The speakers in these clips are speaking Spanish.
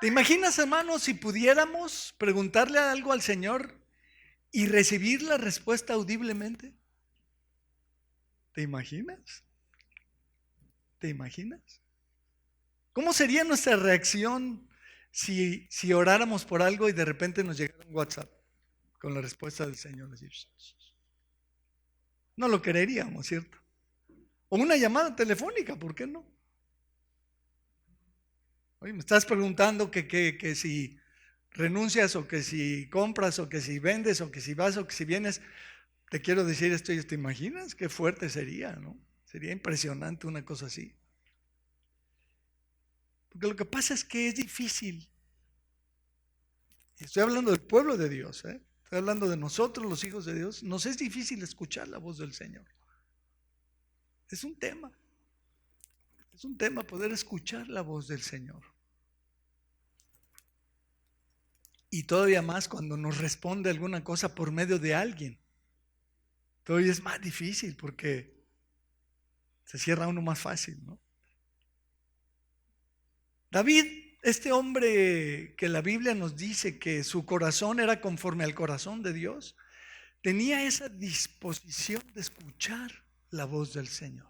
¿Te imaginas, hermano, si pudiéramos preguntarle algo al Señor y recibir la respuesta audiblemente? ¿Te imaginas? ¿Te imaginas? ¿Cómo sería nuestra reacción si oráramos por algo y de repente nos llegara un WhatsApp con la respuesta del Señor? No lo creeríamos, ¿cierto? O una llamada telefónica, ¿por qué no? Oye, me estás preguntando que si renuncias o que si compras o que si vendes o que si vas o que si vienes, te quiero decir esto y te imaginas qué fuerte sería, ¿no? Sería impresionante una cosa así. Porque lo que pasa es que es difícil. Y estoy hablando del pueblo de Dios, ¿eh? Estoy hablando de nosotros, los hijos de Dios. Nos es difícil escuchar la voz del Señor. Es un tema. Es un tema poder escuchar la voz del Señor. Y todavía más cuando nos responde alguna cosa por medio de alguien. Todavía es más difícil porque se cierra uno más fácil, ¿no? David, este hombre que la Biblia nos dice que su corazón era conforme al corazón de Dios, tenía esa disposición de escuchar la voz del Señor.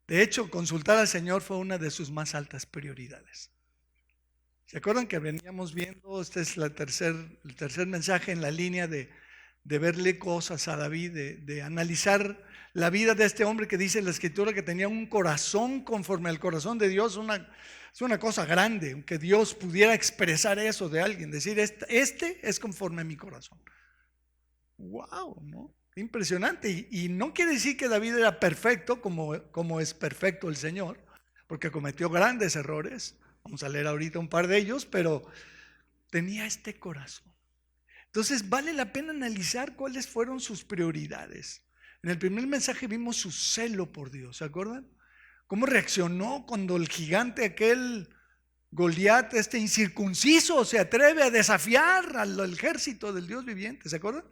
De hecho, consultar al Señor fue una de sus más altas prioridades. ¿Se acuerdan que veníamos viendo? Este es el tercer mensaje en la línea de verle cosas a David, de analizar la vida de este hombre que dice en la Escritura que tenía un corazón conforme al corazón de Dios. Es una cosa grande, aunque Dios pudiera expresar eso de alguien, decir, este es conforme a mi corazón. ¡Wow! ¿No? Impresionante. Y no quiere decir que David era perfecto como es perfecto el Señor, porque cometió grandes errores. Vamos a leer ahorita un par de ellos, pero tenía este corazón. Entonces vale la pena analizar cuáles fueron sus prioridades. En el primer mensaje vimos su celo por Dios, ¿se acuerdan? Cómo reaccionó cuando el gigante aquel Goliat, este incircunciso, se atreve a desafiar al ejército del Dios viviente, ¿se acuerdan?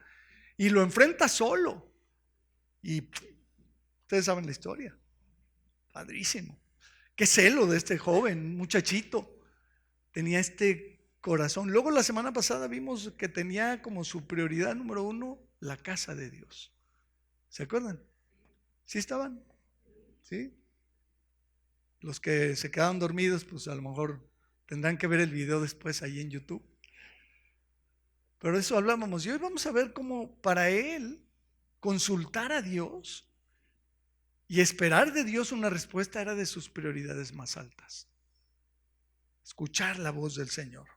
Y lo enfrenta solo. Y ustedes saben la historia. Padrísimo. Qué celo de este joven muchachito. Tenía este corazón. Luego la semana pasada vimos que tenía como su prioridad número 1 la casa de Dios. ¿Se acuerdan? ¿Sí estaban? ¿Sí? Los que se quedaron dormidos, pues a lo mejor tendrán que ver el video después ahí en YouTube. Pero eso hablábamos. Y hoy vamos a ver cómo para él consultar a Dios y esperar de Dios una respuesta era de sus prioridades más altas. Escuchar la voz del Señor.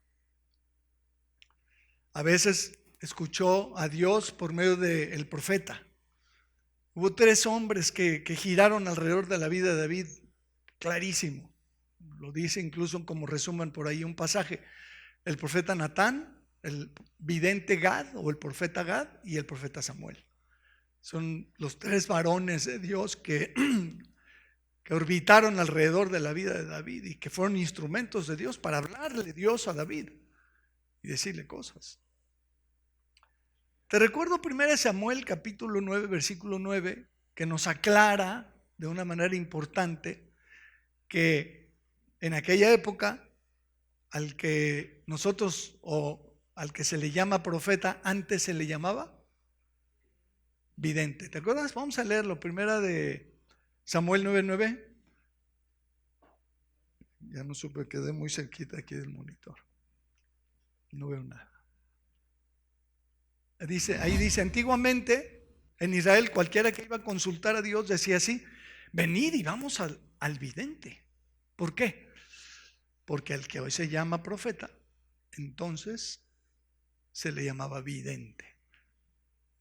A veces escuchó a Dios por medio del profeta. Hubo 3 hombres que giraron alrededor de la vida de David, clarísimo. Lo dice incluso como resumen por ahí un pasaje. El profeta Natán, el vidente Gad o el profeta Gad y el profeta Samuel. Son los 3 varones de Dios que orbitaron alrededor de la vida de David y que fueron instrumentos de Dios para hablarle Dios a David y decirle cosas. Te recuerdo 1 Samuel capítulo 9 versículo 9 que nos aclara de una manera importante que en aquella época al que nosotros o al que se le llama profeta antes se le llamaba vidente. ¿Te acuerdas? Vamos a leerlo. 1 Samuel 9:9. Ya no supe, quedé muy cerquita aquí del monitor. No veo nada. Ahí dice, antiguamente en Israel cualquiera que iba a consultar a Dios decía así, venid y vamos al vidente. ¿Por qué? Porque al que hoy se llama profeta, entonces se le llamaba vidente.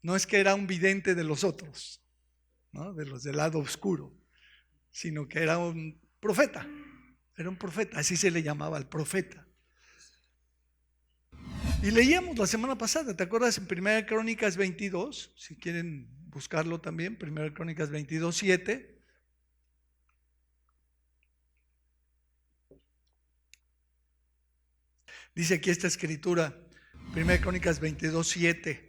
No es que era un vidente de los otros, ¿no? De los del lado oscuro, sino que era un profeta. Era un profeta, así se le llamaba al profeta. Y leíamos la semana pasada, ¿te acuerdas? En 1 Crónicas 22, si quieren buscarlo también, 1 Crónicas 22:7. Dice aquí esta escritura, 1 Crónicas 22:7.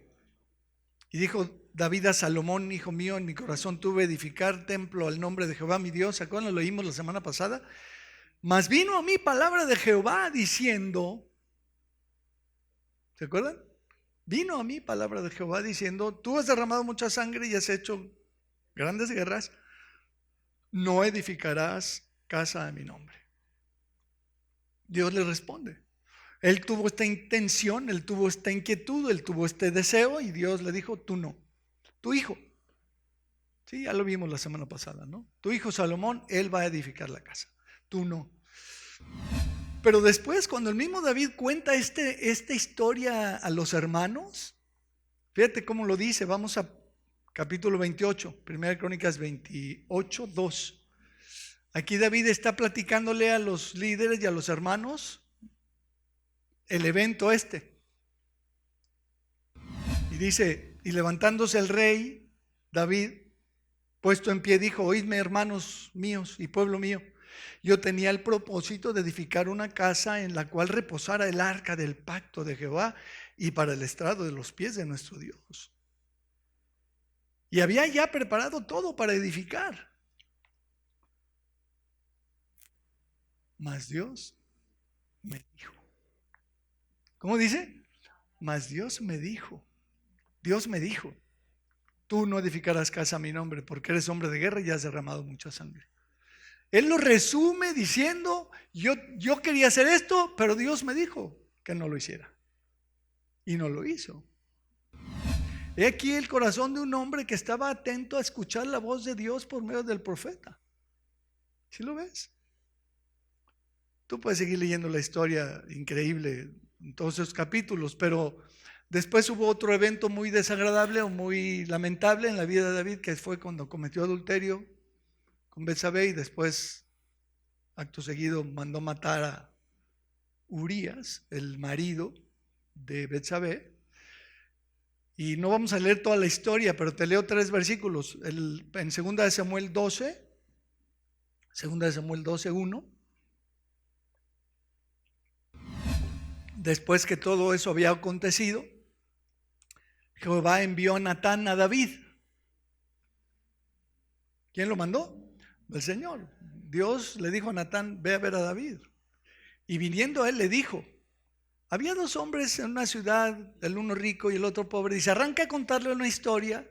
Y dijo David a Salomón, hijo mío, en mi corazón tuve edificar templo al nombre de Jehová mi Dios. ¿Se acuerdan? Lo leímos la semana pasada. Mas vino a mí palabra de Jehová diciendo, ¿se acuerdan? Vino a mí palabra de Jehová diciendo, tú has derramado mucha sangre y has hecho grandes guerras, no edificarás casa a mi nombre. Dios le responde. Él tuvo esta intención, él tuvo esta inquietud, él tuvo este deseo y Dios le dijo, tú no, tu hijo. Sí, ya lo vimos la semana pasada, ¿no? Tu hijo Salomón, él va a edificar la casa, tú no. Pero después, cuando el mismo David cuenta esta historia a los hermanos, fíjate cómo lo dice, vamos a capítulo 28, Primera Crónicas 28, 2. Aquí David está platicándole a los líderes y a los hermanos el evento este. Y dice, y levantándose el rey David, puesto en pie, dijo, oídme hermanos míos y pueblo mío, yo tenía el propósito de edificar una casa en la cual reposara el arca del pacto de Jehová y para el estrado de los pies de nuestro Dios. Y había ya preparado todo para edificar. Mas Dios me dijo. ¿Cómo dice? Mas Dios me dijo. Dios me dijo, tú no edificarás casa a mi nombre porque eres hombre de guerra y has derramado mucha sangre. Él lo resume diciendo, yo quería hacer esto, pero Dios me dijo que no lo hiciera. Y no lo hizo. He aquí el corazón de un hombre que estaba atento a escuchar la voz de Dios por medio del profeta. ¿Sí lo ves? Tú puedes seguir leyendo la historia increíble en todos esos capítulos, pero después hubo otro evento muy desagradable o muy lamentable en la vida de David, que fue cuando cometió adulterio con Betsabé y después, acto seguido, mandó matar a Urías, el marido de Betsabé. Y no vamos a leer toda la historia, pero te leo 3 versículos. En 2 de Samuel 12, 2 de Samuel 12, 1. Después que todo eso había acontecido, Jehová envió a Natán a David. ¿Quién lo mandó? El Señor. Dios le dijo a Natán, ve a ver a David. Y viniendo a él le dijo, había 2 hombres en una ciudad, el uno rico y el otro pobre. Dice, arranca a contarle una historia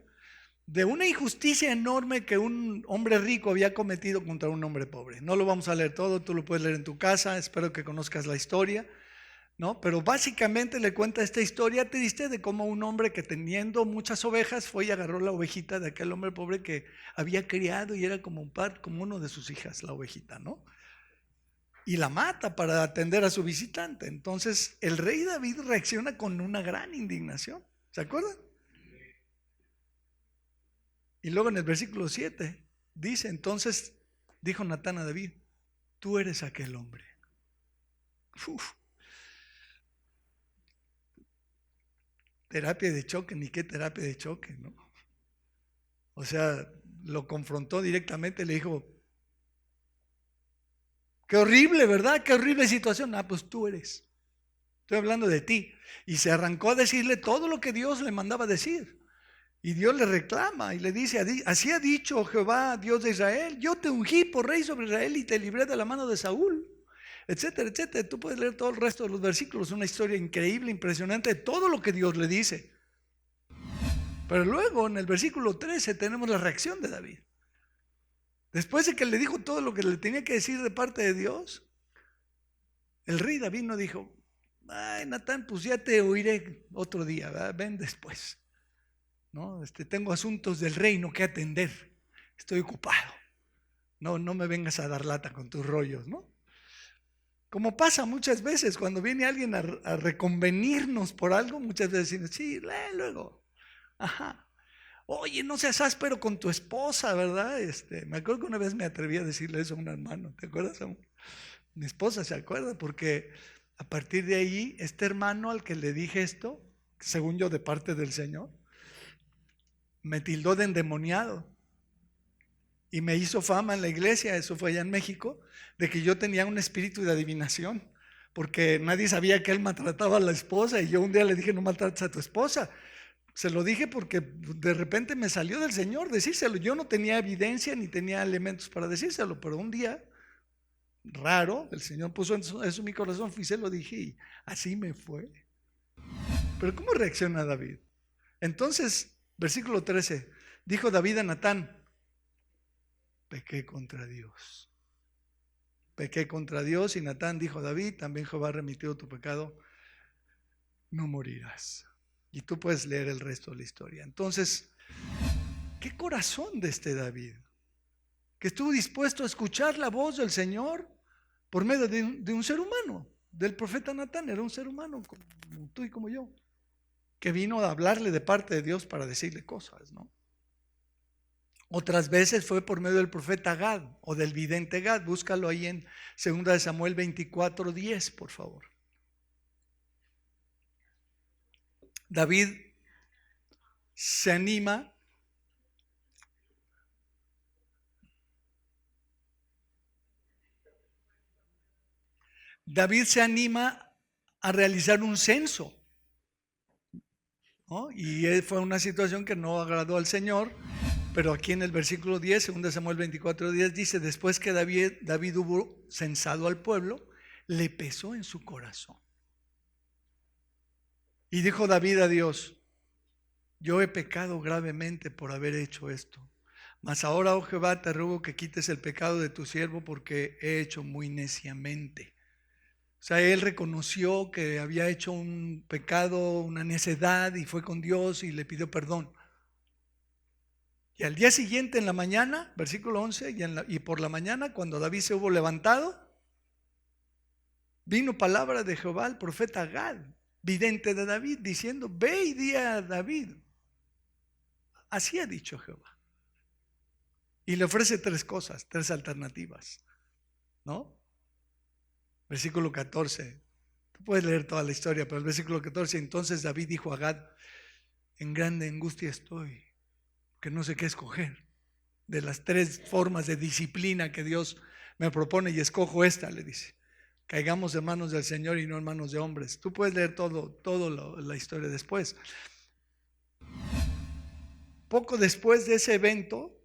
de una injusticia enorme que un hombre rico había cometido contra un hombre pobre. No lo vamos a leer todo, tú lo puedes leer en tu casa, espero que conozcas la historia, ¿no? Pero básicamente le cuenta esta historia triste de cómo un hombre que teniendo muchas ovejas fue y agarró la ovejita de aquel hombre pobre que había criado y era como uno de sus hijas, la ovejita, ¿no? Y la mata para atender a su visitante. Entonces el rey David reacciona con una gran indignación. ¿Se acuerdan? Y luego en el versículo 7 dice, entonces dijo Natán a David, tú eres aquel hombre. Uf. Terapia de choque, ni qué terapia de choque, ¿no? O sea, lo confrontó directamente, le dijo, qué horrible, ¿verdad? Qué horrible situación. Ah, pues tú eres. Estoy hablando de ti. Y se arrancó a decirle todo lo que Dios le mandaba decir. Y Dios le reclama y le dice, así ha dicho Jehová, Dios de Israel, yo te ungí por rey sobre Israel y te libré de la mano de Saúl, etcétera, etcétera. Tú puedes leer todo el resto de los versículos, una historia increíble, impresionante de todo lo que Dios le dice. Pero luego en el versículo 13 tenemos la reacción de David. Después de que le dijo todo lo que le tenía que decir de parte de Dios, el rey David no dijo, ay Natán, pues ya te oiré otro día, ¿verdad? Ven después, ¿no? Tengo asuntos del reino que atender, estoy ocupado, no me vengas a dar lata con tus rollos, ¿no? Como pasa muchas veces cuando viene alguien a reconvenirnos por algo, muchas veces decimos, sí, luego, ajá. Oye, no seas áspero con tu esposa, ¿verdad? Me acuerdo que una vez me atreví a decirle eso a un hermano, ¿te acuerdas? Mi esposa se acuerda, porque a partir de ahí, este hermano al que le dije esto, según yo de parte del Señor, me tildó de endemoniado y me hizo fama en la iglesia, eso fue allá en México, de que yo tenía un espíritu de adivinación, porque nadie sabía que él maltrataba a la esposa y yo un día le dije, no maltrates a tu esposa. Se lo dije porque de repente me salió del Señor decírselo. Yo no tenía evidencia ni tenía elementos para decírselo, pero un día raro, el Señor puso eso en mi corazón, fui, se lo dije y así me fue. Pero ¿cómo reacciona David? Entonces, versículo 13, dijo David a Natán, pequé contra Dios. Pequé contra Dios, y Natán dijo a David, también Jehová ha remitido tu pecado, no morirás. Y tú puedes leer el resto de la historia. Entonces, ¿qué corazón de este David? Que estuvo dispuesto a escuchar la voz del Señor por medio de un ser humano, del profeta Natán. Era un ser humano como tú y como yo, que vino a hablarle de parte de Dios para decirle cosas, ¿no? Otras veces fue por medio del profeta Gad o del vidente Gad. Búscalo ahí en 2 Samuel 24:10, por favor. David se anima a realizar un censo, ¿no? Y fue una situación que no agradó al Señor, pero aquí en el versículo 10, 2 Samuel 24:10 dice, después que David hubo censado al pueblo, le pesó en su corazón. Y dijo David a Dios, yo he pecado gravemente por haber hecho esto. Mas ahora, oh Jehová, te ruego que quites el pecado de tu siervo porque he hecho muy neciamente. O sea, él reconoció que había hecho un pecado, una necedad, y fue con Dios y le pidió perdón. Y al día siguiente en la mañana, versículo 11, y por la mañana cuando David se hubo levantado, vino palabra de Jehová al profeta Gad, vidente de David, diciendo, ve y di a David, así ha dicho Jehová. Y le ofrece tres cosas, tres alternativas, ¿no? Versículo 14, tú puedes leer toda la historia, pero el versículo 14, entonces David dijo a Gad, en grande angustia estoy, que no sé qué escoger. De las tres formas de disciplina que Dios me propone, y escojo esta, le dice, caigamos en manos del Señor y no en manos de hombres. Tú puedes leer todo la historia después. Poco después de ese evento,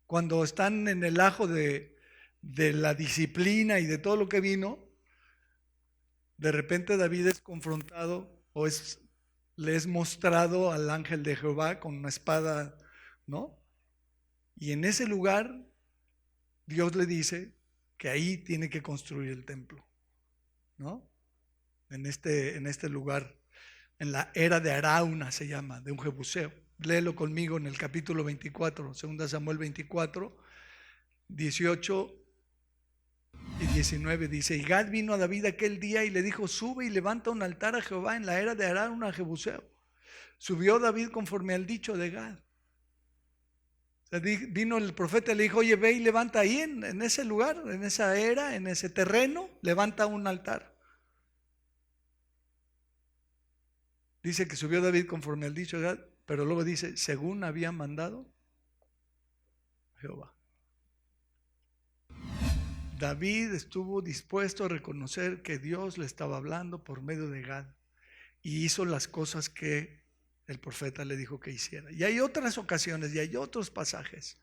cuando están en el ajo de la disciplina y de todo lo que vino, de repente David es confrontado o le es mostrado al ángel de Jehová con una espada, ¿no? Y en ese lugar Dios le dice que ahí tiene que construir el templo, ¿no? En este lugar, en la era de Arauna se llama, de un jebuseo. Léelo conmigo en el capítulo 24, 2 Samuel 24, 18 y 19 dice, y Gad vino a David aquel día y le dijo, sube y levanta un altar a Jehová en la era de Arauna jebuseo. Subió David conforme al dicho de Gad. Vino el profeta y le dijo, oye, ve y levanta ahí en ese lugar, en esa era, en ese terreno, levanta un altar. Dice que subió David conforme al dicho de Gad, pero luego dice, según había mandado Jehová. David estuvo dispuesto a reconocer que Dios le estaba hablando por medio de Gad y hizo las cosas que el profeta le dijo que hiciera. Y hay otras ocasiones y hay otros pasajes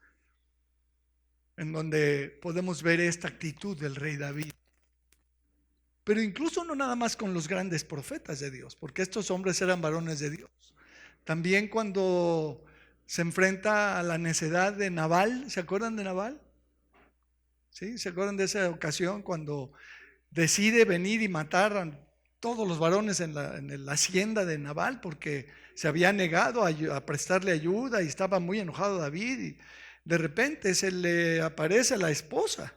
en donde podemos ver esta actitud del rey David. Pero incluso no nada más con los grandes profetas de Dios, porque estos hombres eran varones de Dios. También cuando se enfrenta a la necedad de Nabal, ¿se acuerdan de Nabal? ¿Sí? ¿Se acuerdan de esa ocasión cuando decide venir y matar a todos los varones en la hacienda de Nabal porque se había negado a prestarle ayuda y estaba muy enojado David, y de repente se le aparece la esposa,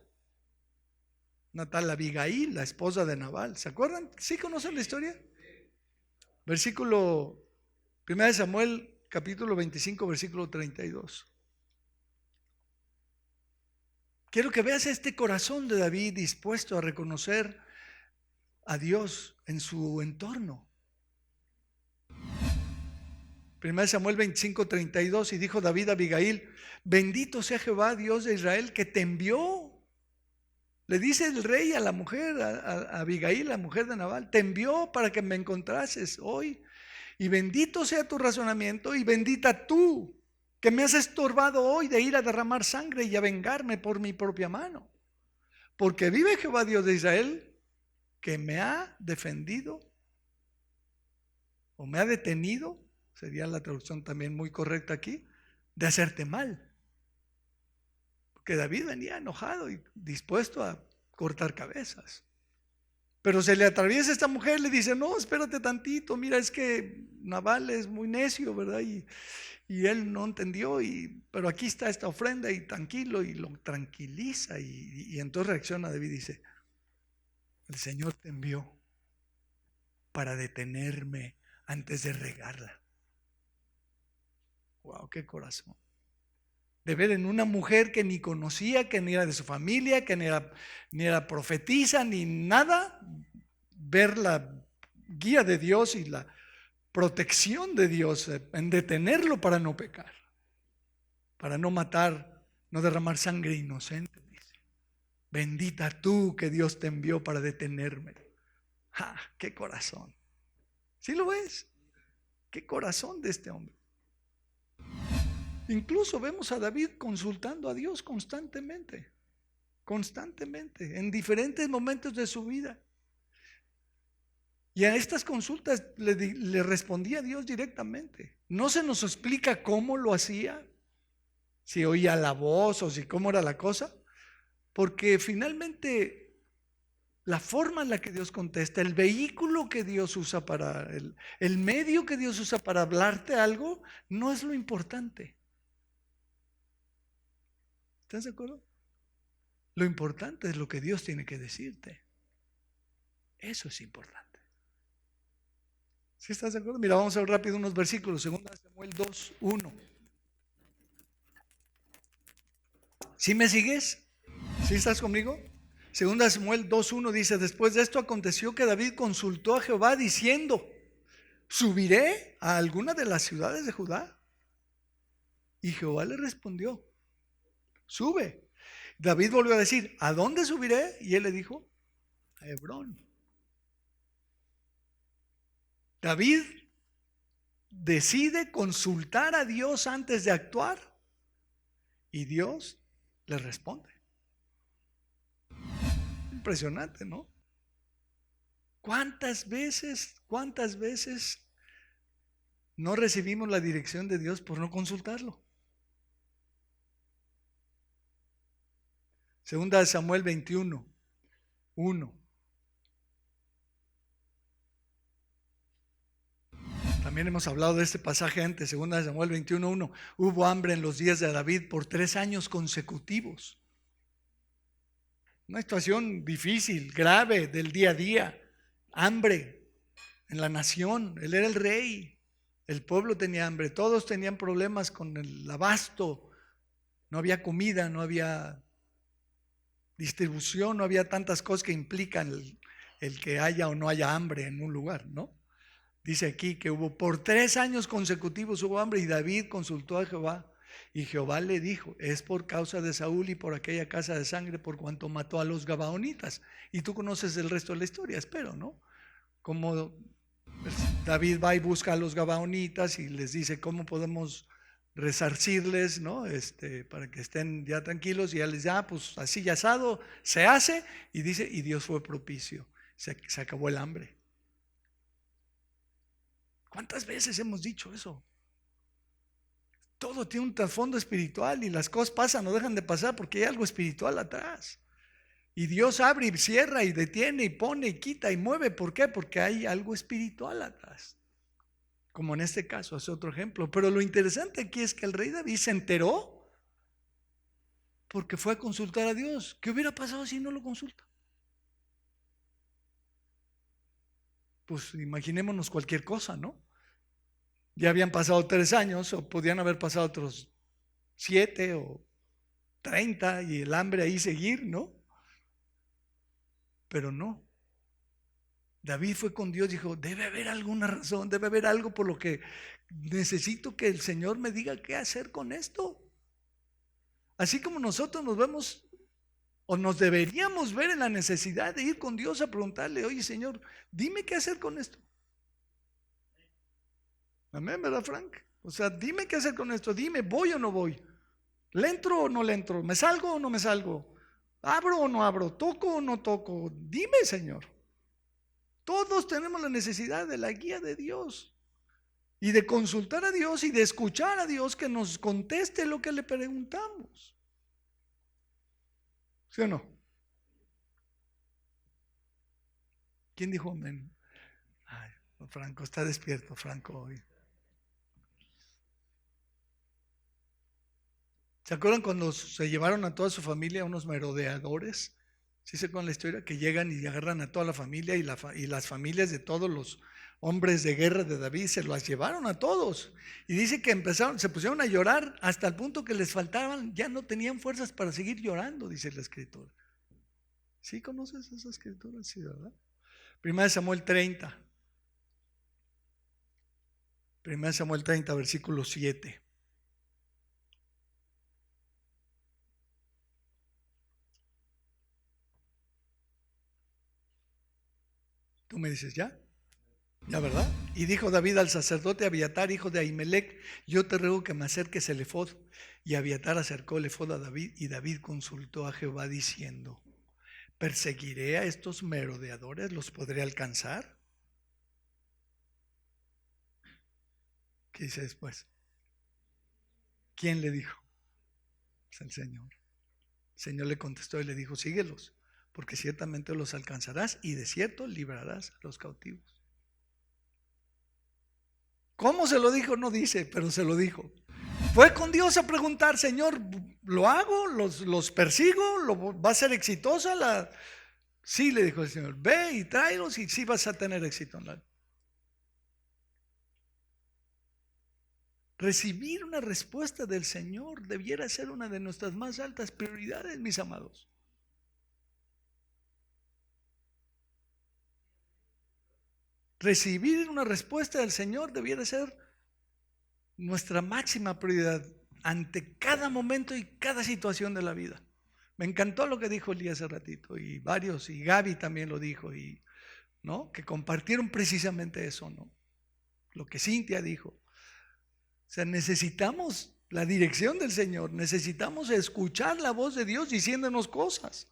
una tal Abigail, la esposa de Nabal? ¿Se acuerdan? ¿Sí conocen la historia? Versículo 1 Samuel capítulo 25 versículo 32. Quiero que veas este corazón de David dispuesto a reconocer a Dios en su entorno. 1 Samuel 25, 32, y dijo David a Abigail, bendito sea Jehová, Dios de Israel, que te envió. Le dice el rey a la mujer, a Abigail, la mujer de Nabal, te envió para que me encontrases hoy. Y bendito sea tu razonamiento y bendita tú, que me has estorbado hoy de ir a derramar sangre y a vengarme por mi propia mano. porque vive Jehová Dios de Israel, que me ha defendido o me ha detenido, sería la traducción también muy correcta aquí, de hacerte mal. Porque David venía enojado y dispuesto a cortar cabezas. Pero se le atraviesa esta mujer, le dice, no, espérate tantito, mira, es que Nabal es muy necio, ¿verdad? Y él no entendió, pero aquí está esta ofrenda y tranquilo, y lo tranquiliza. Y entonces reacciona David y dice, el Señor te envió para detenerme antes de regarla. Wow, qué corazón. De ver en una mujer que ni conocía, que ni era de su familia, que ni era profetisa, ni nada, ver la guía de Dios y la protección de Dios en detenerlo para no pecar, para no matar, no derramar sangre inocente, dice. Bendita tú que Dios te envió para detenerme. ¡Ja! ¡Qué corazón! ¿Sí lo ves? ¡Qué corazón de este hombre! Incluso vemos a David consultando a Dios constantemente, en diferentes momentos de su vida. Y a estas consultas le respondía Dios directamente. No se nos explica cómo lo hacía, si oía la voz o si cómo era la cosa, porque finalmente la forma en la que Dios contesta, el vehículo que Dios usa el medio que Dios usa para hablarte algo, no es lo importante. ¿Estás de acuerdo? Lo importante es lo que Dios tiene que decirte. Eso es importante. ¿Sí estás de acuerdo? Mira, vamos a ver rápido unos versículos. 2 Samuel 2:1. ¿Sí me sigues? ¿Sí estás conmigo? 2 Samuel 2:1 dice, después de esto aconteció que David consultó a Jehová diciendo, ¿subiré a alguna de las ciudades de Judá? Y Jehová le respondió, sube. David volvió a decir, ¿a dónde subiré? Y él le dijo, a Hebrón. David decide consultar a Dios antes de actuar y Dios le responde. Impresionante, ¿no? ¿Cuántas veces no recibimos la dirección de Dios por no consultarlo? Segunda de Samuel 21:1. También hemos hablado de este pasaje antes, segunda de Samuel 21:1. Hubo hambre en los días de David por 3 años consecutivos. Una situación difícil, grave del día a día. Hambre en la nación. Él era el rey. El pueblo tenía hambre. Todos tenían problemas con el abasto. No había comida, no había distribución, no había tantas cosas que implican el que haya o no haya hambre en un lugar, ¿no? Dice aquí que por 3 años consecutivos hubo hambre y David consultó a Jehová. Y Jehová le dijo, es por causa de Saúl y por aquella casa de sangre por cuanto mató a los gabaonitas. Y tú conoces el resto de la historia, espero, ¿no? Como David va y busca a los gabaonitas y les dice cómo podemos resarcirles, ¿no? Para que estén ya tranquilos, y ya les da, pues así ya asado, se hace, y dice, y Dios fue propicio, se acabó el hambre. ¿Cuántas veces hemos dicho eso? Todo tiene un trasfondo espiritual y las cosas pasan o dejan de pasar porque hay algo espiritual atrás. Y Dios abre y cierra y detiene y pone y quita y mueve. ¿Por qué? Porque hay algo espiritual atrás. Como en este caso, es otro ejemplo. Pero lo interesante aquí es que el rey David se enteró porque fue a consultar a Dios. ¿Qué hubiera pasado si no lo consulta? Pues imaginémonos cualquier cosa, ¿no? Ya habían pasado 3 años o podían haber pasado otros 7 o 30 y el hambre ahí seguir, ¿no? Pero no. David fue con Dios y dijo, debe haber alguna razón, debe haber algo por lo que necesito que el Señor me diga qué hacer con esto. Así como nosotros nos vemos o nos deberíamos ver en la necesidad de ir con Dios a preguntarle, oye Señor, dime qué hacer con esto. Amén, ¿verdad, Frank? O sea, dime qué hacer con esto, dime, ¿voy o no voy? ¿Le entro o no le entro? ¿Me salgo o no me salgo? ¿Abro o no abro? ¿Toco o no toco? Dime, Señor. Todos tenemos la necesidad de la guía de Dios y de consultar a Dios y de escuchar a Dios que nos conteste lo que le preguntamos. ¿Sí o no? ¿Quién dijo amén? Ay, Franco está despierto, Franco hoy. ¿Se acuerdan cuando se llevaron a toda su familia unos merodeadores? ¿Sí se acuerdan la historia? Que llegan y agarran a toda la familia y las familias de todos los hombres de guerra de David se las llevaron a todos. Y dice que se pusieron a llorar hasta el punto que les faltaban, ya no tenían fuerzas para seguir llorando, dice la escritura. ¿Sí conoces esa escritura? Sí, ¿verdad? Primera de Samuel 30. Primera de Samuel 30, versículo 7. Tú me dices, ¿ya? ¿Ya, verdad? Y dijo David al sacerdote Abiatar, hijo de Ahimelech: yo te ruego que me acerques el efod. Y Abiatar acercó el efod a David, y David consultó a Jehová diciendo: ¿perseguiré a estos merodeadores? ¿Los podré alcanzar? ¿Qué dice después? ¿Quién le dijo? Es el Señor. El Señor le contestó y le dijo: síguelos, porque ciertamente los alcanzarás y de cierto librarás a los cautivos. ¿Cómo se lo dijo? No dice, pero se lo dijo. Fue con Dios a preguntar: Señor, ¿lo hago? ¿Los persigo? ¿Va a ser exitosa? Sí, le dijo el Señor: ve y tráelos y sí vas a tener éxito en la... Recibir una respuesta del Señor debiera ser una de nuestras más altas prioridades, mis amados. Recibir una respuesta del Señor debiera ser nuestra máxima prioridad ante cada momento y cada situación de la vida. Me encantó lo que dijo Elías hace ratito, y varios, y Gaby también lo dijo, y ¿no? Que compartieron precisamente eso, ¿no? Lo que Cintia dijo. O sea, necesitamos la dirección del Señor, necesitamos escuchar la voz de Dios diciéndonos cosas.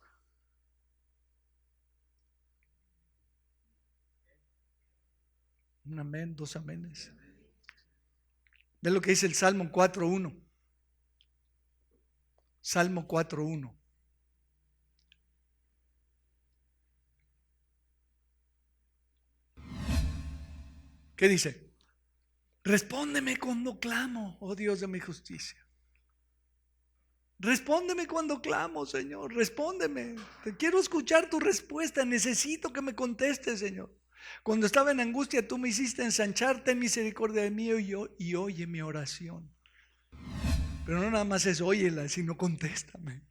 Un amén, dos aménes. Ve lo que dice el Salmo 4:1. Salmo 4:1. ¿Qué dice? Respóndeme cuando clamo, oh Dios de mi justicia. Respóndeme cuando clamo, Señor. Respóndeme. Te quiero escuchar tu respuesta. Necesito que me contestes, Señor. Cuando estaba en angustia, tú me hiciste ensanchar. Ten misericordia de mí y oye mi oración. Pero no nada más es óyela, sino contéstame.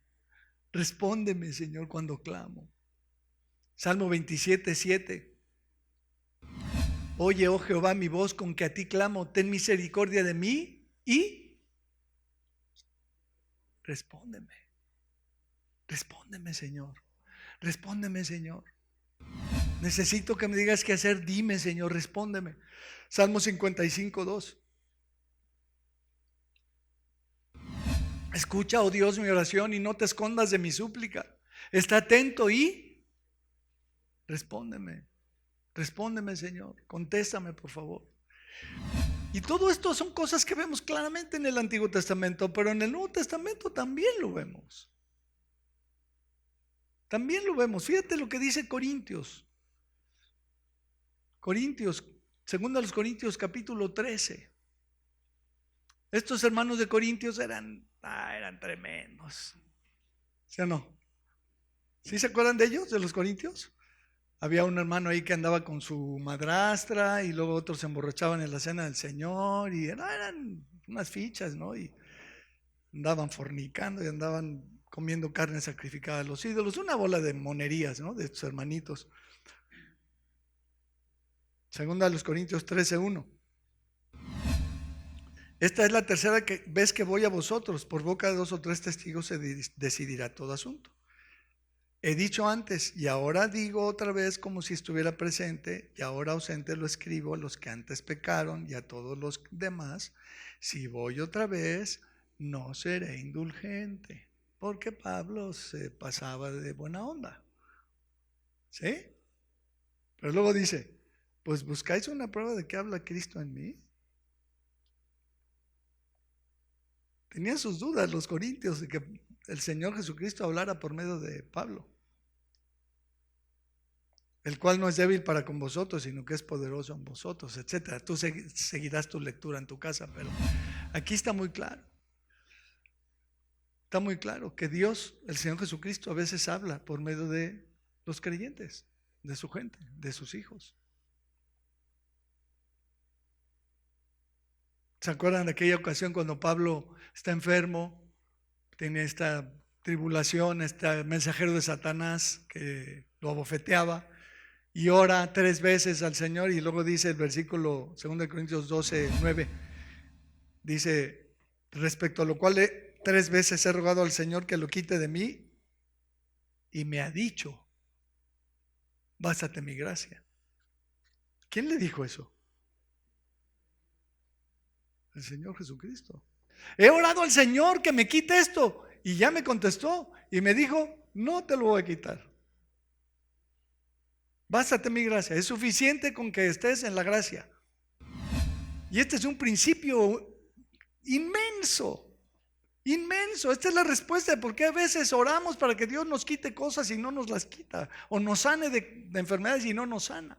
Respóndeme, Señor, cuando clamo. Salmo 27:7. Oye, oh Jehová, mi voz con que a ti clamo. Ten misericordia de mí y respóndeme. Respóndeme, Señor. Respóndeme, Señor. Necesito que me digas qué hacer. Dime, Señor, respóndeme. Salmo 55:2. Escucha, oh Dios, mi oración y no te escondas de mi súplica. Está atento y respóndeme. Respóndeme, Señor. Contéstame, por favor. Y todo esto son cosas que vemos claramente en el Antiguo Testamento, pero en el Nuevo Testamento también lo vemos. También lo vemos. Fíjate lo que dice Corintios. Segundo a los Corintios, capítulo 13. Estos hermanos de Corintios eran tremendos. ¿Sí o no? ¿Sí se acuerdan de ellos, de los corintios? Había un hermano ahí que andaba con su madrastra y luego otros se emborrachaban en la cena del Señor y eran unas fichas, ¿no? Y andaban fornicando y andaban comiendo carne sacrificada a los ídolos, una bola de monerías, ¿no? De estos hermanitos. Segunda a los Corintios 13:1. Esta es la tercera vez que voy a vosotros. Por boca de 2 o 3 testigos se decidirá todo asunto. He dicho antes y ahora digo otra vez como si estuviera presente, y ahora ausente lo escribo a los que antes pecaron y a todos los demás. Si voy otra vez, no seré indulgente. porque Pablo se pasaba de buena onda. ¿Sí? Pero luego dice, pues buscáis una prueba de que habla Cristo en mí. Tenían sus dudas los corintios de que el Señor Jesucristo hablara por medio de Pablo, el cual no es débil para con vosotros, sino que es poderoso en vosotros, etcétera. Tú seguirás tu lectura en tu casa, pero aquí está muy claro. Está muy claro que Dios, el Señor Jesucristo, a veces habla por medio de los creyentes, de su gente, de sus hijos. ¿Se acuerdan de aquella ocasión cuando Pablo está enfermo, tiene esta tribulación, este mensajero de Satanás que lo abofeteaba y ora 3 veces al Señor? Y luego dice el versículo 2 Corintios 12:9, dice, respecto a lo cual 3 veces he rogado al Señor que lo quite de mí y me ha dicho, bástate mi gracia. ¿Quién le dijo eso? El Señor Jesucristo. He orado al Señor que me quite esto y ya me contestó y me dijo, no te lo voy a quitar. Bástate mi gracia, es suficiente con que estés en la gracia. Y este es un principio inmenso, inmenso. Esta es la respuesta de por qué a veces oramos para que Dios nos quite cosas y no nos las quita, o nos sane de enfermedades y no nos sana.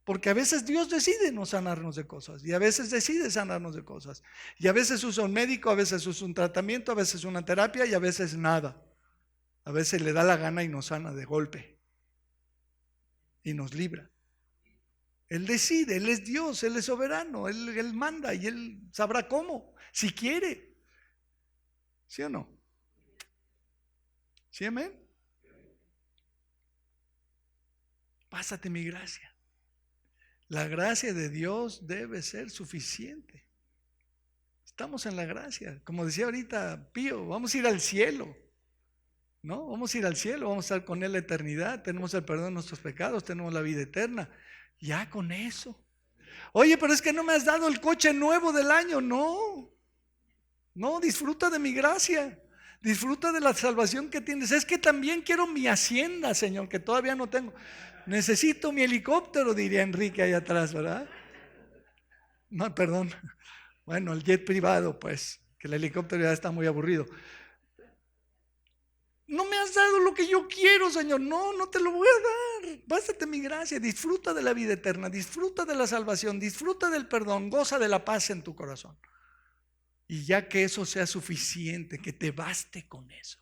Porque a veces Dios decide no sanarnos de cosas, y a veces decide sanarnos de cosas, y a veces usa un médico, a veces usa un tratamiento, a veces una terapia y a veces nada. A veces le da la gana y nos sana de golpe y nos libra. Él decide, Él es Dios, Él es soberano, Él manda y Él sabrá cómo, si quiere. ¿Sí o no? ¿Sí, amén? Pásate mi gracia. La gracia de Dios debe ser suficiente. Estamos en la gracia. Como decía ahorita Pío, vamos a ir al cielo. ¿No? Vamos a ir al cielo, vamos a estar con Él la eternidad. Tenemos el perdón de nuestros pecados, tenemos la vida eterna. Ya con eso. Oye, pero es que no me has dado el coche nuevo del año. No, no, disfruta de mi gracia. Disfruta de la salvación que tienes. Es que también quiero mi hacienda, Señor, que todavía no tengo. Necesito mi helicóptero, diría Enrique allá atrás, ¿verdad? No, perdón. Bueno, el jet privado, pues, que el helicóptero ya está muy aburrido. No me has dado lo que yo quiero, Señor. No, no te lo voy a dar. Bástate mi gracia. Disfruta de la vida eterna. Disfruta de la salvación. Disfruta del perdón. Goza de la paz en tu corazón. Y ya que eso sea suficiente, que te baste con eso.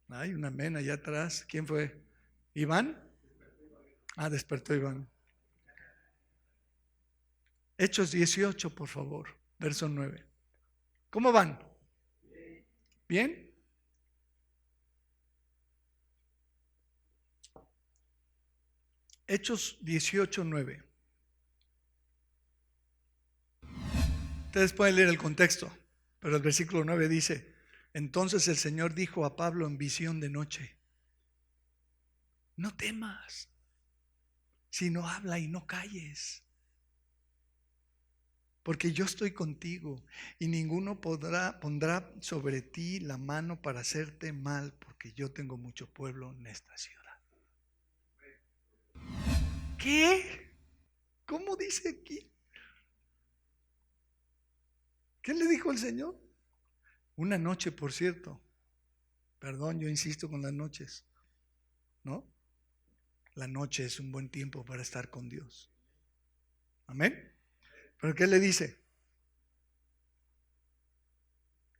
Hay un amén allá atrás. ¿Quién fue? ¿Iván? Ah, despertó Iván. Hechos 18, por favor. Verso 9. ¿Cómo van? ¿Bien? Hechos 18:9. Ustedes pueden leer el contexto, pero el versículo 9 dice, entonces el Señor dijo a Pablo en visión de noche, no temas, sino habla y no calles, porque yo estoy contigo y ninguno pondrá sobre ti la mano para hacerte mal, porque yo tengo mucho pueblo en esta ciudad. ¿Qué? ¿Cómo dice aquí? ¿Qué le dijo el Señor? Una noche, por cierto. Perdón, yo insisto con las noches, ¿no? La noche es un buen tiempo para estar con Dios. Amén. ¿Pero qué le dice?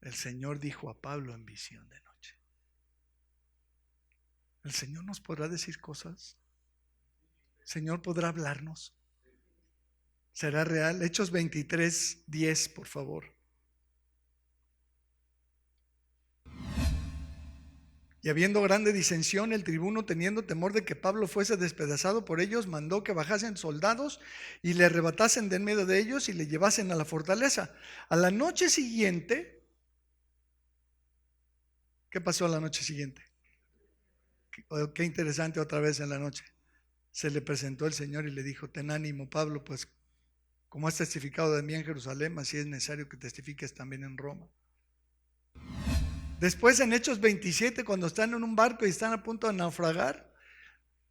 El Señor dijo a Pablo en visión de noche. ¿El Señor nos podrá decir cosas? ¿El Señor podrá hablarnos? ¿Será real? Hechos 23:10, por favor. Y habiendo grande disensión, el tribuno, teniendo temor de que Pablo fuese despedazado por ellos, mandó que bajasen soldados y le arrebatasen de en medio de ellos y le llevasen a la fortaleza. A la noche siguiente, ¿qué pasó a la noche siguiente? Qué interesante, otra vez en la noche. Se le presentó el Señor y le dijo, ten ánimo, Pablo, pues como has testificado de mí en Jerusalén, así es necesario que testifiques también en Roma. Después en Hechos 27, cuando están en un barco y están a punto de naufragar,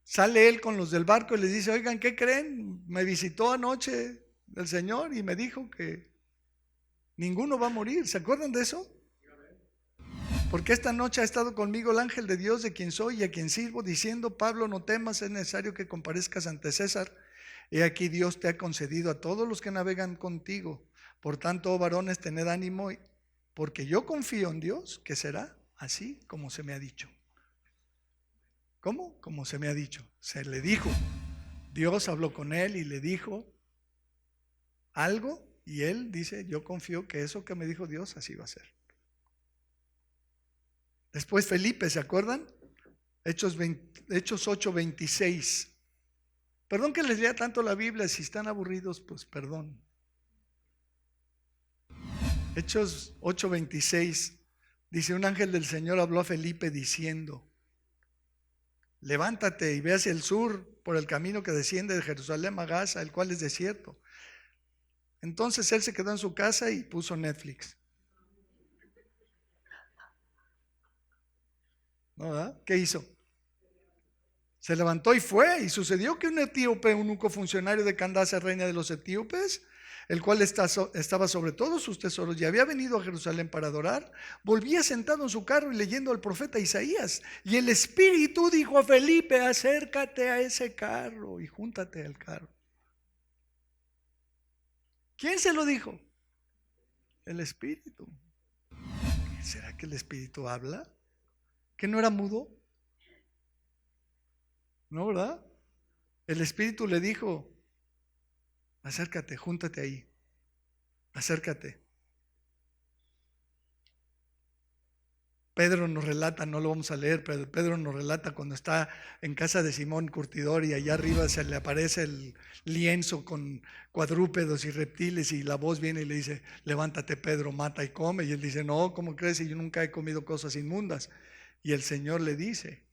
sale él con los del barco y les dice: oigan, ¿qué creen? Me visitó anoche el Señor y me dijo que ninguno va a morir. ¿Se acuerdan de eso? Porque esta noche ha estado conmigo el ángel de Dios, de quien soy y a quien sirvo, diciendo: Pablo, no temas, es necesario que comparezcas ante César. He aquí Dios te ha concedido a todos los que navegan contigo. Por tanto, oh varones, tened ánimo, porque yo confío en Dios, que será así como se me ha dicho. ¿Cómo? Como se me ha dicho. Se le dijo. Dios habló con él y le dijo algo, y él dice: yo confío que eso que me dijo Dios, así va a ser. Después Felipe, ¿se acuerdan? Hechos 8:26. Perdón que les lea tanto la Biblia, si están aburridos, pues perdón. Hechos 8:26 dice: un ángel del Señor habló a Felipe diciendo: levántate y ve hacia el sur por el camino que desciende de Jerusalén a Gaza, el cual es desierto. Entonces él se quedó en su casa y puso Netflix. ¿No, verdad? ¿Qué hizo? Se levantó y fue, y sucedió que un etíope, un eunuco funcionario de Candace, reina de los etíopes, el cual estaba sobre todos sus tesoros y había venido a Jerusalén para adorar, volvía sentado en su carro y leyendo al profeta Isaías. Y el Espíritu dijo a Felipe: acércate a ese carro y júntate al carro. ¿Quién se lo dijo? El Espíritu. ¿Será que el Espíritu habla? ¿Que no era mudo? ¿No, verdad? El Espíritu le dijo: acércate, júntate ahí, acércate. Pedro nos relata, no lo vamos a leer, pero Pedro nos relata cuando está en casa de Simón Curtidor y allá arriba se le aparece el lienzo con cuadrúpedos y reptiles, y la voz viene y le dice: levántate, Pedro, mata y come. Y él dice: no, ¿cómo crees? Si yo nunca he comido cosas inmundas. Y el Señor le dice,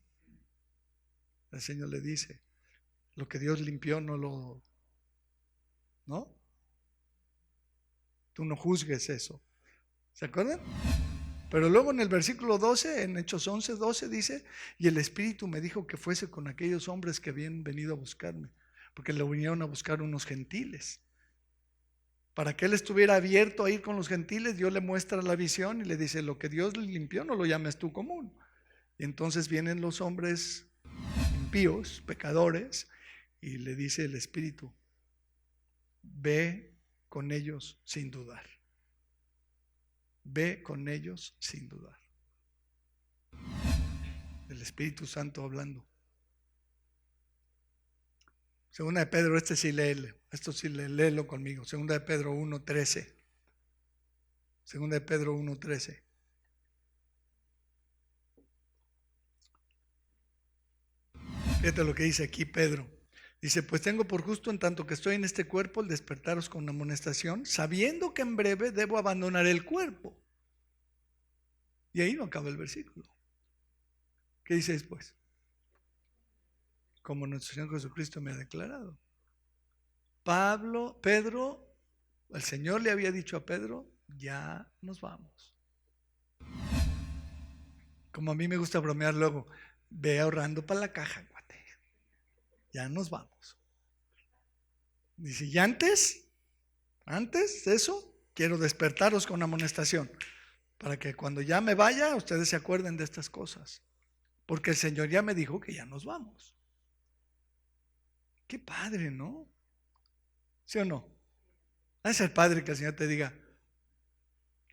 lo que Dios limpió ¿no? Tú no juzgues eso. ¿Se acuerdan? Pero luego en el versículo 12, en Hechos 11:12 dice: y el Espíritu me dijo que fuese con aquellos hombres que habían venido a buscarme, porque le vinieron a buscar unos gentiles. Para que él estuviera abierto a ir con los gentiles, Dios le muestra la visión y le dice: lo que Dios limpió no lo llames tú común. Y entonces vienen los hombres impíos, pecadores, y le dice el Espíritu: ve con ellos sin dudar. Ve con ellos sin dudar. El Espíritu Santo hablando. Segunda de Pedro, esto sí léelo conmigo. Segunda de Pedro 1:13. Segunda de Pedro 1:13. Fíjate lo que dice aquí Pedro. Dice: pues tengo por justo, en tanto que estoy en este cuerpo, el despertaros con amonestación, sabiendo que en breve debo abandonar el cuerpo. Y ahí no acaba el versículo. ¿Qué dice después? Como nuestro Señor Jesucristo me ha declarado. Pedro, el Señor le había dicho a Pedro: ya nos vamos. Como a mí me gusta bromear luego: ve ahorrando para la caja, guate. Ya nos vamos. Dice: y antes de eso, quiero despertaros con amonestación, para que cuando ya me vaya, ustedes se acuerden de estas cosas. Porque el Señor ya me dijo que ya nos vamos. Qué padre, ¿no? ¿Sí o no? Va a ser padre que el Señor te diga: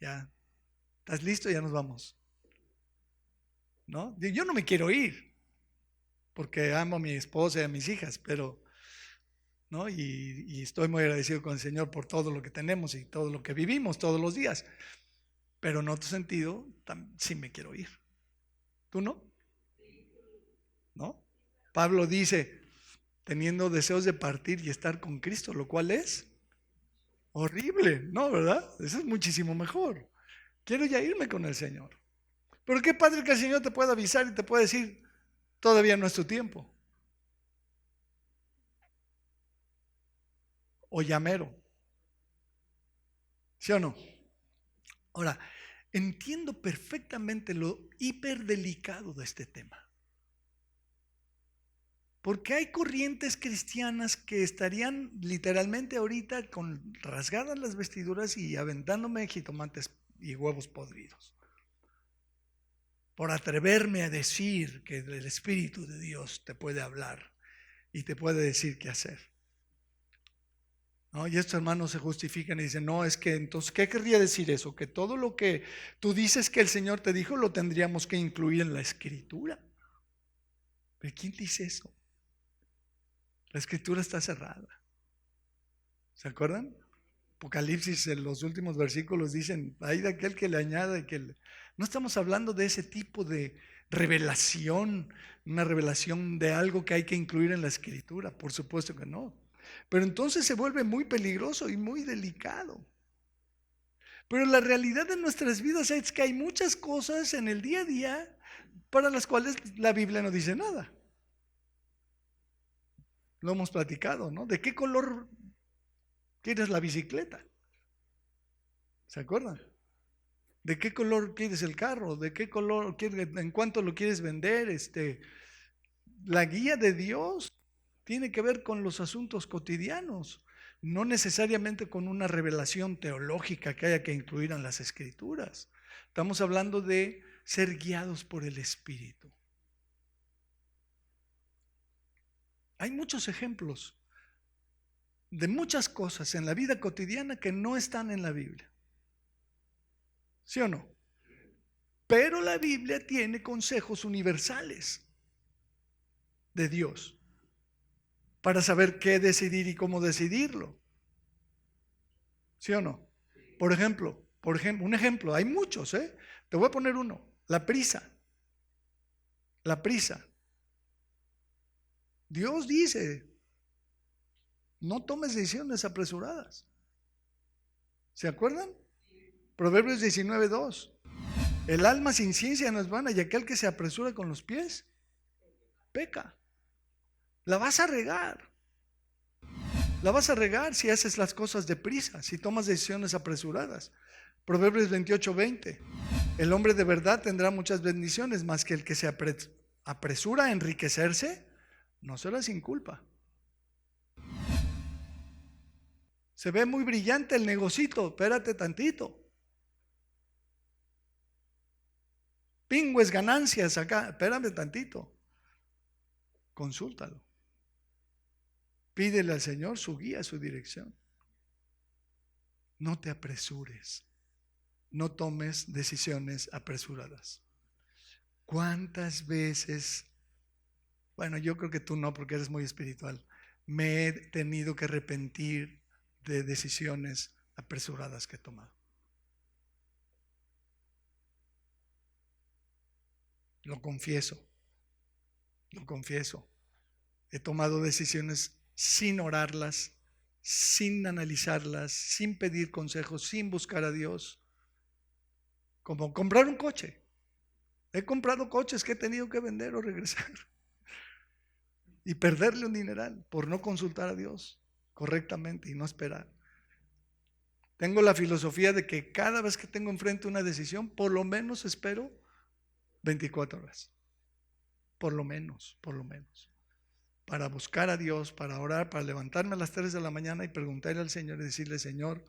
ya, ¿estás listo? Ya nos vamos. ¿No? Yo no me quiero ir, porque amo a mi esposa y a mis hijas, pero, ¿no? Y estoy muy agradecido con el Señor por todo lo que tenemos y todo lo que vivimos todos los días. Pero en otro sentido, sí me quiero ir. ¿Tú no? ¿No? Pablo dice: teniendo deseos de partir y estar con Cristo, lo cual es horrible, ¿no? ¿Verdad? Eso es muchísimo mejor. Quiero ya irme con el Señor. Pero qué padre que el Señor te pueda avisar y te pueda decir: todavía no es tu tiempo. O llamero. ¿Sí o no? Ahora, entiendo perfectamente lo hiperdelicado de este tema. Porque hay corrientes cristianas que estarían literalmente ahorita con rasgadas las vestiduras y aventándome jitomates y huevos podridos. Por atreverme a decir que el Espíritu de Dios te puede hablar y te puede decir qué hacer. ¿No? Y estos hermanos se justifican y dicen, no, es que entonces, ¿qué querría decir eso? Que todo lo que tú dices que el Señor te dijo lo tendríamos que incluir en la Escritura. ¿Pero quién dice eso? La Escritura está cerrada. ¿Se acuerdan? Apocalipsis, en los últimos versículos dicen, hay de aquel que le añada y que no estamos hablando de ese tipo de revelación, una revelación de algo que hay que incluir en la Escritura, por supuesto que no. Pero entonces se vuelve muy peligroso y muy delicado. Pero la realidad de nuestras vidas es que hay muchas cosas en el día a día para las cuales la Biblia no dice nada. Lo hemos platicado, ¿no? ¿De qué color quieres la bicicleta? ¿Se acuerdan? ¿De qué color quieres el carro? ¿De qué color quieres, en cuánto lo quieres vender? La guía de Dios tiene que ver con los asuntos cotidianos, no necesariamente con una revelación teológica que haya que incluir en las Escrituras. Estamos hablando de ser guiados por el Espíritu. Hay muchos ejemplos de muchas cosas en la vida cotidiana que no están en la Biblia. ¿Sí o no? Pero la Biblia tiene consejos universales de Dios para saber qué decidir y cómo decidirlo. ¿Sí o no? Por ejemplo, un ejemplo, hay muchos, ¿eh? Te voy a poner uno, la prisa. La prisa. Dios dice, no tomes decisiones apresuradas. ¿Se acuerdan? Proverbios 19:2. El alma sin ciencia no es vana y aquel que se apresura con los pies, peca. La vas a regar. La vas a regar si haces las cosas deprisa, si tomas decisiones apresuradas. Proverbios 28:20. El hombre de verdad tendrá muchas bendiciones, más que el que se apresura a enriquecerse, no será sin culpa. Se ve muy brillante el negocito, espérate tantito. Pingües ganancias acá, espérame tantito. Consúltalo. Pídele al Señor su guía, su dirección. No te apresures. No tomes decisiones apresuradas. ¿Cuántas veces, bueno, yo creo que tú no porque eres muy espiritual, me he tenido que arrepentir de decisiones apresuradas que he tomado? Lo confieso, lo confieso. He tomado decisiones sin orarlas, sin analizarlas, sin pedir consejos, sin buscar a Dios. Como comprar un coche. He comprado coches que he tenido que vender o regresar y perderle un dineral por no consultar a Dios correctamente y no esperar. Tengo la filosofía de que cada vez que tengo enfrente una decisión, por lo menos espero 24 horas. Por lo menos, para buscar a Dios, para orar, para levantarme a las 3 de la mañana y preguntarle al Señor y decirle, Señor,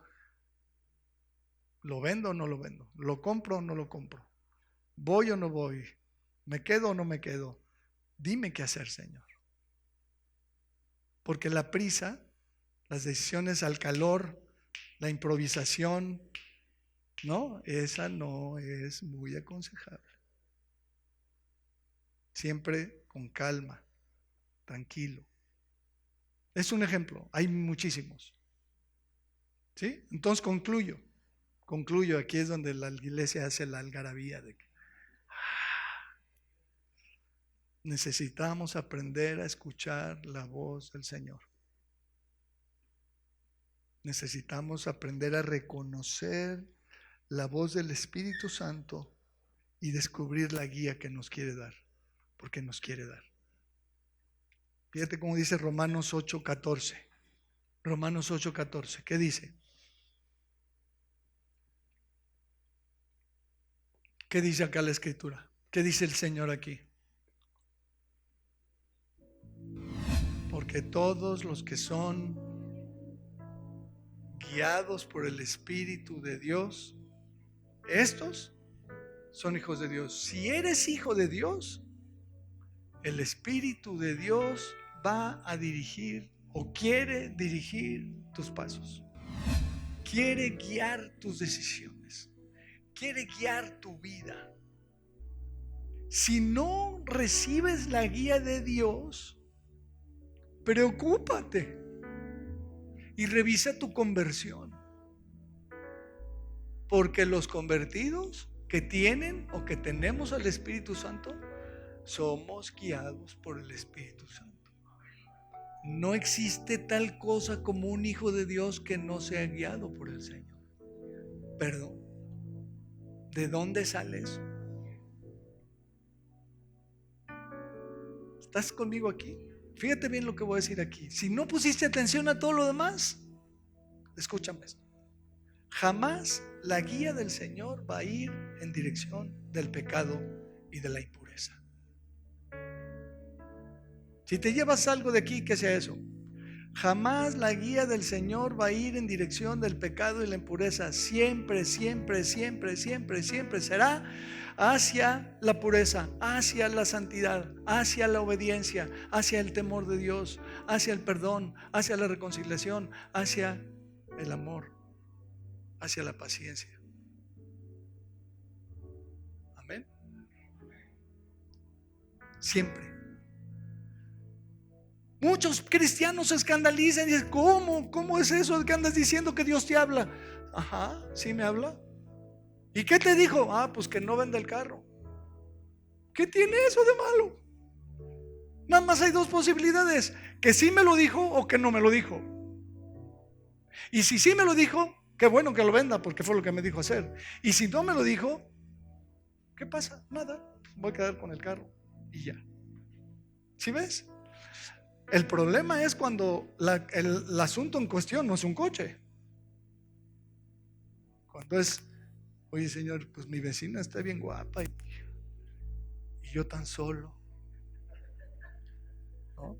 ¿lo vendo o no lo vendo? ¿Lo compro o no lo compro? ¿Voy o no voy? ¿Me quedo o no me quedo? Dime qué hacer, Señor. Porque la prisa, las decisiones al calor, la improvisación, no, esa no es muy aconsejable. Siempre con calma, tranquilo. Es un ejemplo, hay muchísimos. ¿Sí? Entonces concluyo, aquí es donde la iglesia hace la algarabía de que necesitamos aprender a escuchar la voz del Señor. Necesitamos aprender a reconocer la voz del Espíritu Santo y descubrir la guía que nos quiere dar, porque nos quiere dar. Fíjate cómo dice Romanos 8:14. Romanos 8:14, ¿qué dice? ¿Qué dice acá la Escritura? ¿Qué dice el Señor aquí? Porque todos los que son guiados por el Espíritu de Dios, estos son hijos de Dios. Si eres hijo de Dios, el Espíritu de Dios va a dirigir o quiere dirigir tus pasos. Quiere guiar tus decisiones. Quiere guiar tu vida. Si no recibes la guía de Dios, preocúpate y revisa tu conversión. Porque los convertidos que tienen o que tenemos al Espíritu Santo, somos guiados por el Espíritu Santo. No existe tal cosa como un hijo de Dios que no sea guiado por el Señor. Perdón. ¿De dónde sale eso? ¿Estás conmigo aquí? Fíjate bien lo que voy a decir aquí. Si no pusiste atención a todo lo demás, escúchame esto. Jamás la guía del Señor va a ir en dirección del pecado y de la impureza. Si te llevas algo de aquí, que sea eso. Jamás la guía del Señor va a ir en dirección del pecado y la impureza. Siempre, siempre, siempre, siempre, siempre será hacia la pureza, hacia la santidad, hacia la obediencia, hacia el temor de Dios, hacia el perdón, hacia la reconciliación, hacia el amor, hacia la paciencia. Amén. Siempre. Muchos cristianos se escandalizan y dicen: ¿Cómo es eso que andas diciendo que Dios te habla? Ajá, sí me habla. ¿Y qué te dijo? Pues que no venda el carro. ¿Qué tiene eso de malo? Nada más hay dos posibilidades: que sí me lo dijo o que no me lo dijo. Y si sí me lo dijo, qué bueno que lo venda, porque fue lo que me dijo hacer. Y si no me lo dijo, ¿qué pasa? Nada, voy a quedar con el carro y ya. ¿Sí ves? El problema es cuando el asunto en cuestión no es un coche. Cuando es: oye, Señor, pues mi vecina está bien guapa y yo tan solo, ¿no?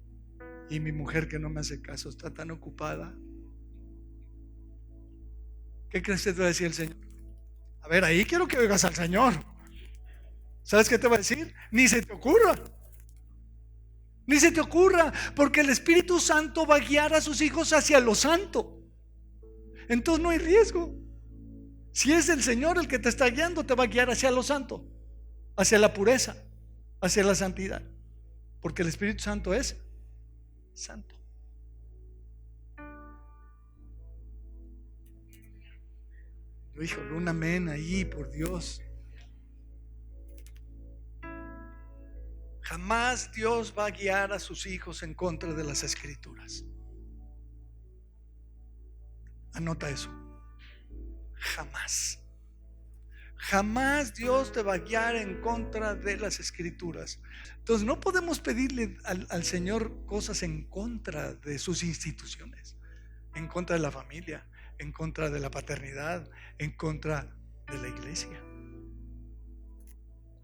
Y mi mujer, que no me hace caso, está tan ocupada. ¿Qué crees que te va a decir el Señor? A ver, ahí quiero que oigas al Señor. ¿Sabes qué te va a decir? Ni se te ocurra. Ni se te ocurra, porque el Espíritu Santo va a guiar a sus hijos hacia lo santo. Entonces no hay riesgo. Si es el Señor el que te está guiando, te va a guiar hacia lo santo, hacia la pureza, hacia la santidad, porque el Espíritu Santo es santo. Híjole, un amén ahí, por Dios. Jamás Dios va a guiar a sus hijos en contra de las Escrituras. Anota eso. Jamás. Jamás Dios te va a guiar en contra de las Escrituras. Entonces no podemos pedirle al Señor cosas en contra de sus instituciones, en contra de la familia, en contra de la paternidad, en contra de la iglesia.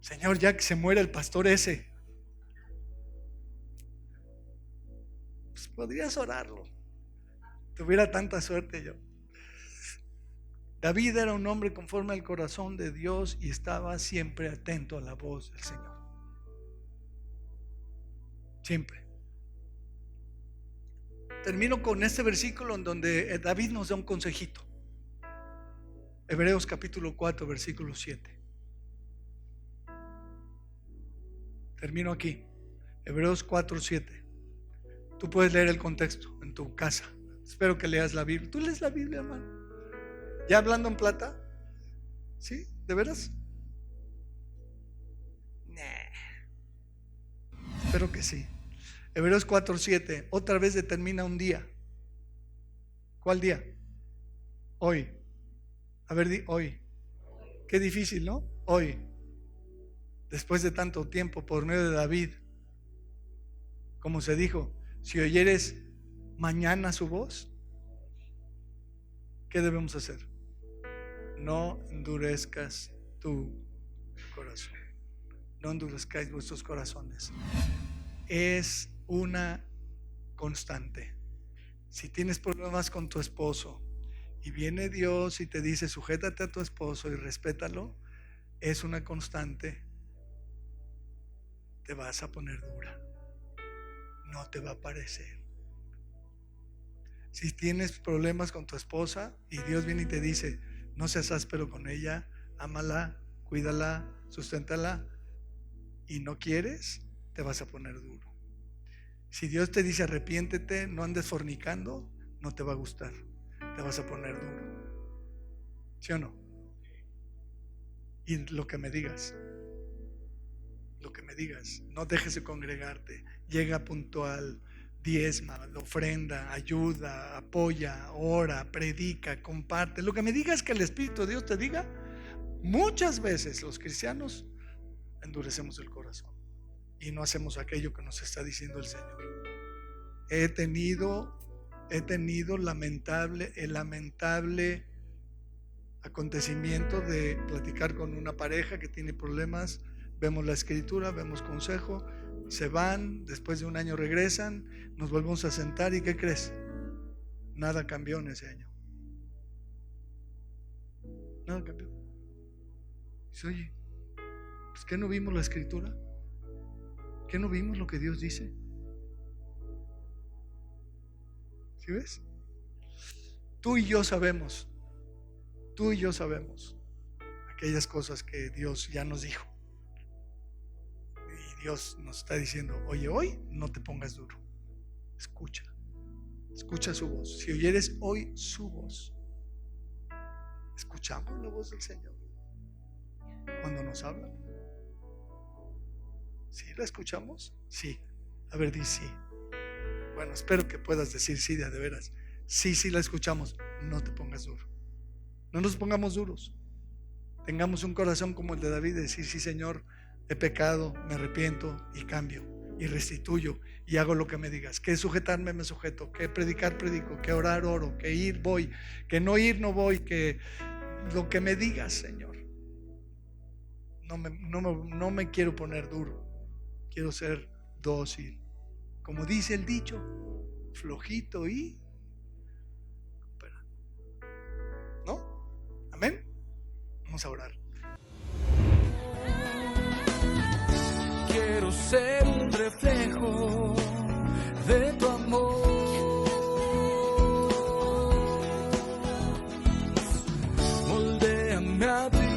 Señor, ya que se muera el pastor ese, pues podrías orarlo. Tuviera tanta suerte yo. David era un hombre conforme al corazón de Dios y estaba siempre atento a la voz del Señor. Siempre. Termino con este versículo en donde David nos da un consejito. Hebreos capítulo 4, versículo 7. Termino aquí. Hebreos 4, 7. Tú puedes leer el contexto en tu casa. Espero que leas la Biblia. ¿Tú lees la Biblia, hermano? ¿Ya hablando en plata? ¿Sí? ¿De veras? Espero que sí. Hebreos 4, 7. Otra vez determina un día. ¿Cuál día? Hoy. A ver, hoy. Qué difícil, ¿no? Hoy. Después de tanto tiempo, por medio de David, como se dijo: si oyeres mañana su voz, ¿qué debemos hacer? No endurezcas tu corazón. No endurezcáis vuestros corazones. Es una constante. Si tienes problemas con tu esposo y viene Dios y te dice sujétate a tu esposo y respétalo, es una constante. Te vas a poner dura, no te va a parecer. Si tienes problemas con tu esposa y Dios viene y te dice no seas áspero con ella, ámala, cuídala, susténtala, y no quieres, te vas a poner duro. Si Dios te dice arrepiéntete, no andes fornicando, no te va a gustar, te vas a poner duro. ¿Sí o no? Y lo que me digas, no dejes de congregarte, llega puntual, diezma, ofrenda, ayuda, apoya, ora, predica, comparte. Lo que me digas que el Espíritu de Dios te diga. Muchas veces los cristianos endurecemos el corazón y no hacemos aquello que nos está diciendo el Señor. He tenido el lamentable acontecimiento de platicar con una pareja que tiene problemas. Vemos la escritura, vemos consejo, se van, después de un año regresan, nos volvemos a sentar y ¿qué crees? Nada cambió en ese año. Nada cambió. Dice, oye, pues ¿qué no vimos la escritura? ¿Qué no vimos lo que Dios dice? ¿Sí ves? Tú y yo sabemos aquellas cosas que Dios ya nos dijo. Y Dios nos está diciendo, oye, hoy no te pongas duro. Escucha su voz. Si oyeres hoy su voz, escuchamos la voz del Señor cuando nos habla. ¿Sí la escuchamos? Sí. A ver, di sí. Bueno, espero que puedas decir sí de veras. Sí la escuchamos. No te pongas duro. No nos pongamos duros. Tengamos un corazón como el de David, de decir, sí Señor, he pecado, me arrepiento y cambio y restituyo y hago lo que me digas. Que sujetarme me sujeto, que predicar predico, que orar oro, que ir voy, que no ir no voy, que lo que me digas, Señor. No me quiero poner duro, quiero ser dócil, como dice el dicho, flojito y ¿no? Amén. Vamos a orar. Quiero ser un reflejo de tu amor. Moldéame a ti.